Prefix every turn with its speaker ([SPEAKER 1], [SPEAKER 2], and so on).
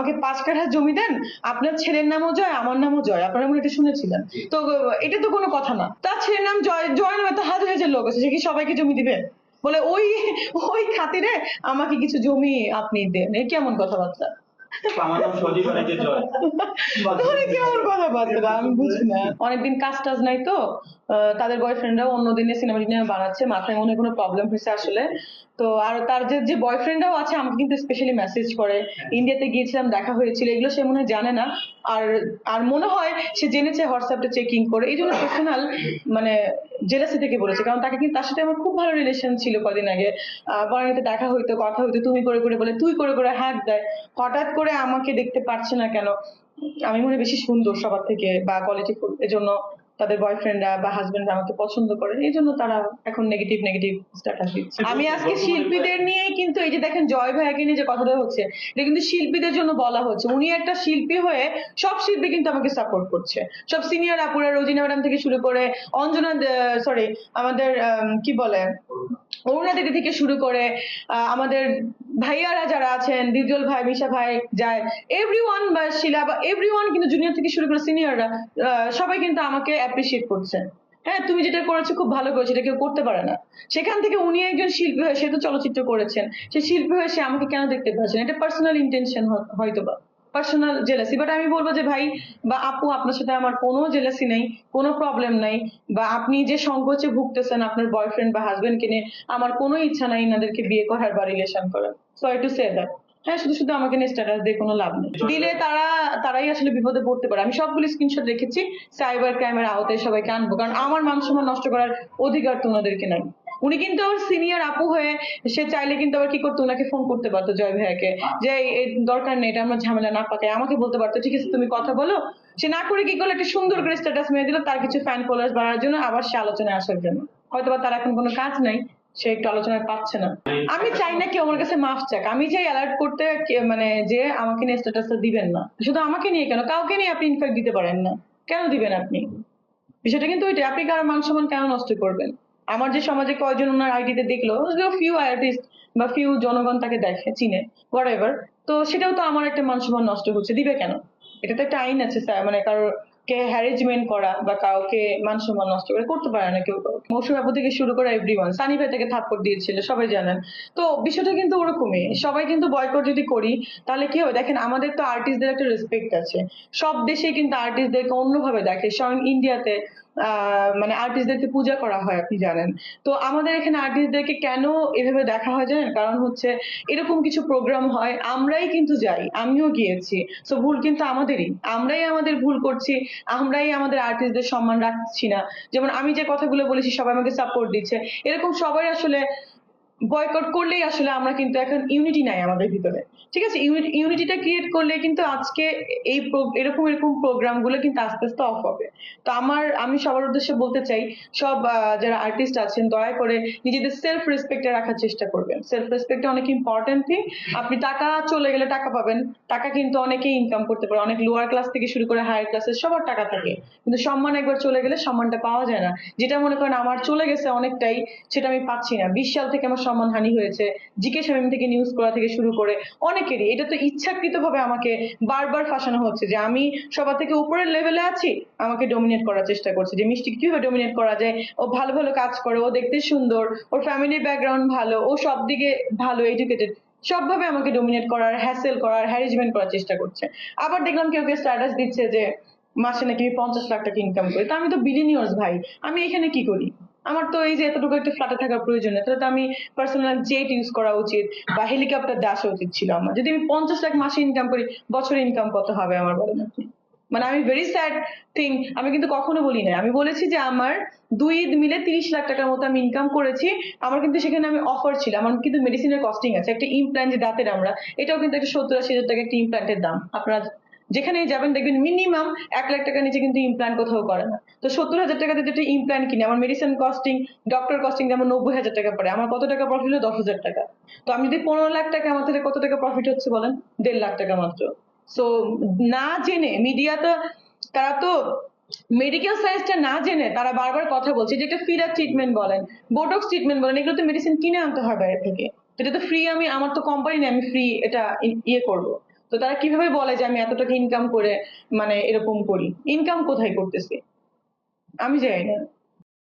[SPEAKER 1] আমাকে 5 কাঠা জমি দেন, আপনার ছেলের নামও জয়, আমার নামও জয়। আপনারা মনে হয় এটা শুনেছিলেন। তো এটা তো কোনো কথা না। তার ছেলের নাম জয়, জয় নামে তো হাজার হাজার লোক আছে, সে কি সবাইকে জমি দিবে? বলে ওই ওই খাতিরে আমাকে কিছু জমি আপনি দেন। এ কেমন কথাবার্তা?
[SPEAKER 2] আমার নাম সজীব অনেকে জয়।
[SPEAKER 1] মানে কেমন কথাবার্তা আমি বুঝি না। অনেকদিন কাজ টাজ নাই তো তাদের বয়ফ্রেন্ডরাও অন্য দিনে সিনেমা টিনেমা বানাচ্ছে, মাথায় মনে হয় কোনো প্রবলেম হয়েছে আসলে। তো আর তার যে বয়ফ্রেন্ডরাও আছে আমাকে কিন্তু স্পেশালি মেসেজ করে, ইন্ডিয়াতে গিয়েছিলাম দেখা হয়েছিল, এগুলো সে মনে হয় জানে না। আর আর মনে হয় সে জেনেছে হোয়াটসঅ্যাপটা চেকিং করে, এই জন্য পার্সোনাল মানে জেলাসি থেকে বলেছে। কারণ তাকে কিন্তু তার সাথে আমার খুব ভালো রিলেশন ছিল কদিন আগে, বরানিতে দেখা হইতো, কথা হইতো, তুমি করে করে বলে, তুই করে করে হাত দেয়। হঠাৎ করে আমাকে দেখতে পারছে না কেন? আমি মনে হয় বেশি সুন্দর সবার থেকে বা কোয়ালিটি, এজন্য তাদের বয়ফ্রেন্ডরা বা হাজবেন্ডরা আমাকে পছন্দ করে, এই জন্য তারা এখন নেগেটিভ নেগেটিভ স্ট্যাটাস দিচ্ছে। আমি আজকে শিল্পীদের নিয়েই কিন্তু এই যে দেখেন জয় ভাইয়াকে নিয়ে যে কথাটা হচ্ছে, এটা কিন্তু শিল্পীদের জন্য বলা হচ্ছে। উনি একটা শিল্পী হয়ে সব শিল্পী কিন্তু আমাকে সাপোর্ট করছে, সব সিনিয়র আপুরা, রোজিনা ম্যাডাম থেকে শুরু করে অঞ্জনা, সরি আমাদের কি বলে অরুণা দিদি থেকে শুরু করে আমাদের ভাইয়ারা যারা আছেন, দিজল ভাই, মিশা ভাই, যায় এভরিওয়ান, বা শিলা, বা এভরিওয়ান কিন্তু জুনিয়র থেকে শুরু করে সিনিয়ররা সবাই কিন্তু আমাকে অ্যাপ্রিসিয়েট করছে। হ্যাঁ, তুমি যেটা করেছো খুব ভালো করেছো, এটা কেউ করতে পারে না। সেখান থেকে উনি একজন শিল্পী হয়ে, সে তো চলচ্চিত্র করেছেন, সে শিল্পী হয়ে সে আমাকে কেন দেখতে পাচ্ছেন? এটা পার্সোনাল ইন্টেনশন হয়তো বা পার্সোনাল জেলাসি। বাট আমি বলবো যে ভাই বা আপু, আপনার সাথে আমার কোনো জেলাসি নেই, কোনো প্রবলেম নাই। বা আপনি যে সংকোচে ভুগতেছেন আপনার বয়ফ্রেন্ড বা হাজবেন্ডকে নিয়ে, আমার কোনো ইচ্ছা নাই ইনাদেরকে বিয়ে করার বা রিলেশন করার। Sorry to say that. হ্যাঁ, শুধু শুধু আমাকে নিয়ে স্ট্যাটাস দিয়ে কোনো লাভ নেই। দিলে তারাই আসলে বিপদে পড়তে পারে। আমি সবগুলো স্ক্রিনশট রেখেছি, সাইবার ক্রাইমের আওতায় সবাইকে আনবো, কারণ আমার মান সম্মান নষ্ট করার অধিকার তো ওনাদেরকে নাই। উনি কিন্তু ওর সিনিয়র আপু হয়ে সে চাইলে কিন্তু আবার কি করতো, ওনাকে ফোন করতে পারতো জয় ভাইয়াকে, যে এই দরকার নেই, এটা আমরা ঝামেলা না পাকাই, আমাকে বলতে পারতো ঠিক আছে তুমি কথা বলো। সে না করে কি করলো, একটা সুন্দর করে স্ট্যাটাস মেরে দিল তার কিছু ফ্যান ফলোয়ার্স বাড়ার জন্য, আবার সে আলোচনায় আসার জন্য। হয়তোবা তার এখন কোনো কাজ নাই, সে একটু আলোচনায় পাচ্ছে না। আমি চাই না কেউ আমার কাছে মাফ চাক, আমি চাই অ্যালার্ট করতে মানে যে আমাকে নিয়ে স্ট্যাটাসটা দিবেন না। শুধু আমাকে নিয়ে কেন, কাউকে নিয়ে আপনি ইনফ্যাক্ট দিতে পারেন না, কেন দিবেন আপনি? বিষয়টা কিন্তু ওইটা, আপনি কারো মান সম্মান কেন নষ্ট করবেন? আমার যে সমাজে কয়জন ওনার আইডিতে দেখলো, ফিউ আর্টিস্ট বা ফিউ জনগণ তাকে দেখে চিনে, হোয়াট এভার, তো সেটাও তো আমার একটা মান সম্মান নষ্ট হচ্ছে, দিবে কেন? এটা তো একটা আইন আছে স্যার, মানে কারোকে হ্যারেজমেন্ট করা বা কাউকে মান সম্মান নষ্ট করে করতে পারে না কেউ কাউকে। মৌসুমী আপু থেকে শুরু করে এভরিওয়ান, সানি ভাই তাকে থাপ্পড় দিয়েছিল সবাই জানেন। তো বিষয়টা কিন্তু ওরকমই, সবাই কিন্তু বয়কট যদি করি তাহলে কি হবে? দেখেন আমাদের তো আর্টিস্টদের একটা রেসপেক্ট আছে, সব দেশে কিন্তু আর্টিস্টদেরকে অন্যভাবে দেখে, স্বয়ং ইন্ডিয়াতে মানে আর্টিস্টদেরকে পূজা করা হয়, আপনি জানেন। তো আমাদের এখানে আর্টিস্টদেরকে কেন এভাবে দেখা হয় জানেন? কারণ হচ্ছে এরকম কিছু প্রোগ্রাম হয়, আমরাই কিন্তু যাই, আমিও গিয়েছি। সো ভুল কিন্তু আমাদেরই, আমরাই আমাদের ভুল করছি, আমরাই আমাদের আর্টিস্টদের সম্মান রাখছি না। যেমন আমি যে কথাগুলো বলেছি সবাই আমাকে সাপোর্ট দিচ্ছে, এরকম সবাই আসলে বয়কট করলেই আসলে আমরা কিন্তু এখন ইউনিটি নাই আমাদের ভিতরে। ঠিক আছে, ইউনিটিটা ক্রিয়েট করলে কিন্তু আজকে এই এরকম এরকম প্রোগ্রাম গুলো কিন্তু আস্তে আস্তে অফ হবে। তো আমি সবার উদ্দেশ্যে বলতে চাই, সব যারা আর্টিস্ট আছেন দয়া করে নিজেদের সেলফ রেসপেক্টে রাখার চেষ্টা করবেন। সেলফ রেসপেক্ট অনেক ইম্পর্টেন্ট থিং। আপনি টাকা চলে গেলে টাকা পাবেন, টাকা কিন্তু অনেকেই ইনকাম করতে পারে, অনেক লোয়ার ক্লাস থেকে শুরু করে হায়ার ক্লাসের সবার টাকা থাকে, কিন্তু সম্মান একবার চলে গেলে সম্মানটা পাওয়া যায় না। যেটা মনে করেন আমার চলে গেছে অনেকটাই, সেটা আমি পাচ্ছি না। 20 সাল থেকে আমার সম্মানহানি হয়েছে, জিকে শামীম থেকে নিউজ করা থেকে শুরু করে অনেকেরই। এটা তো ইচ্ছাকৃতভাবে আমাকে বারবার ফাঁসানো হচ্ছে যে আমি সবার থেকে উপরের লেভেলে আছি, আমাকে ডমিনেট করার চেষ্টা করছে, যে মিষ্টি কিভাবে ডমিনেট করা যায়, ও ভালো ভালো কাজ করে, ও দেখতে সুন্দর, ওর ফ্যামিলির ব্যাকগ্রাউন্ড ভালো, ও সব দিকে ভালো এডুকেটেড, সবভাবে আমাকে ডমিনেট করার, হ্যাসেল করার, হ্যারেজমেন্ট করার চেষ্টা করছে। আবার দেখলাম কেউ কেউ স্ট্যাটাস দিচ্ছে যে মাসে নাকি 50 লাখ টাকা ইনকাম করি। তা আমি তো বিলিনিয়ার্স ভাই, আমি এখানে কি করি? আমার তো এই যে এতটুকু একটা ফ্ল্যাটে থাকার প্রয়োজন নেই, তাহলে তো আমি পার্সোনাল জেট ইউজ করা উচিত বা হেলিকপ্টার দিয়ে আসা উচিত ছিল আমার। যদি আমি 50 লাখ মাসে ইনকাম করি, বছরে ইনকাম কত হবে আমার, বলেন আপনি? মানে আমি ভেরি স্যাড থিং, আমি কিন্তু কখনো বলি না, আমি বলেছি যে আমার 2 ঈদ মিলে 30 লাখ টাকার মতো আমি ইনকাম করেছি। আমার কিন্তু সেখানে আমি অফার ছিল, আমার কিন্তু মেডিসিনের কস্টিং আছে, একটা ইমপ্ল্যান্ট যে দাঁতের আমরা, এটাও কিন্তু একটা 70-80 হাজার টাকা একটা ইমপ্ল্যান্টের দাম। আপনারা যেখানেই যাবেন দেখবেন মিনিমাম 1 লাখ টাকার নিচে কিন্তু ইমপ্ল্যান্ট কোথাও করে না। তো 70 হাজার টাকা দিয়ে একটা ইমপ্ল্যান্ট কিনে আমার মেডিসিন কস্টিং, ডক্টর কস্টিং যেমন 90 হাজার টাকা পড়ে, আমার কত টাকা প্রফিট হলো? 10 হাজার টাকা। তো আমি যদি 15 লাখ টাকা, আমার থেকে কত টাকা প্রফিট হচ্ছে বলেন? 1.5 লাখ টাকা মাত্র। সো না জেনে মিডিয়াতে, তারা তো মেডিকেল সায়েন্সটা না জেনে তারা বারবার কথা বলছে, যে একটা ফিলার ট্রিটমেন্ট বলেন, বোটক্স ট্রিটমেন্ট বলেন, এগুলো তো মেডিসিন কিনে আনতে হয় বাইরে থেকে। এটা তো ফ্রি, আমি আমার তো কোম্পানি নেই, আমি ফ্রি এটা ইয়ে করবো। তো তারা কিভাবে বলে যে আমি এত টাকা ইনকাম করে মানে এরকম করি? ইনকাম কোথায় করতেছি? আমি জানি না।